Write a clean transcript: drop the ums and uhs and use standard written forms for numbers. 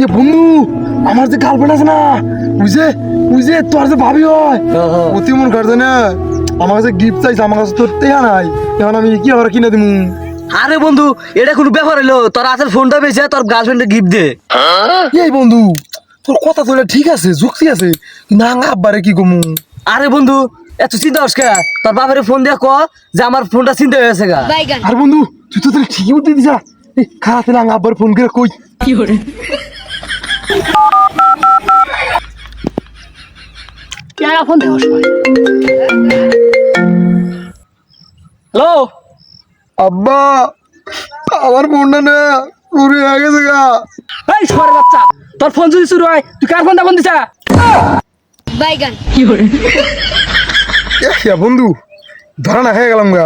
এ বন্ধু আমার যে গার্লফ্রেন্ড আছে না বুঝে তোর যে ভাবি হয় অতি মন কাটছে না আমার কাছে গিফট চাইছে আমার কাছে তোর টেহা নাই এখন আমি কি আর কিনে দিমু আরে বন্ধু এটা কোনো ব্যাপার হলো তোর হাতের ফোনটা বেঁচে তোর গার্লফ্রেন্ডে গিফট দে। এই বন্ধু তোর কথা তো ঠিক আছে যুক্তি আছে না আব্বারে কি কমু আরে বন্ধু এত চিন্তা হস কে তোর বাপের ফোন দিয়ে ক যে আমার ফোনটা চিন্তা হয়েছে গা। আর বন্ধু তুই তো তাহলে ঠিকই উঠতে দিছা খারাপ না আব্বার ফোন করে কই কেডা ফোন দেওয়াস ভাই? হ্যালো আব্বা আমার ফোনটা না চুরি হয়ে গেছে গা এই শোয়ার বাচ্চা, তোর ফোন যদি শুরু হয় তুই কার ফোনটা ফোন দিছা? বাইগান বন্ধু ধরা না হয়ে গেলাম গা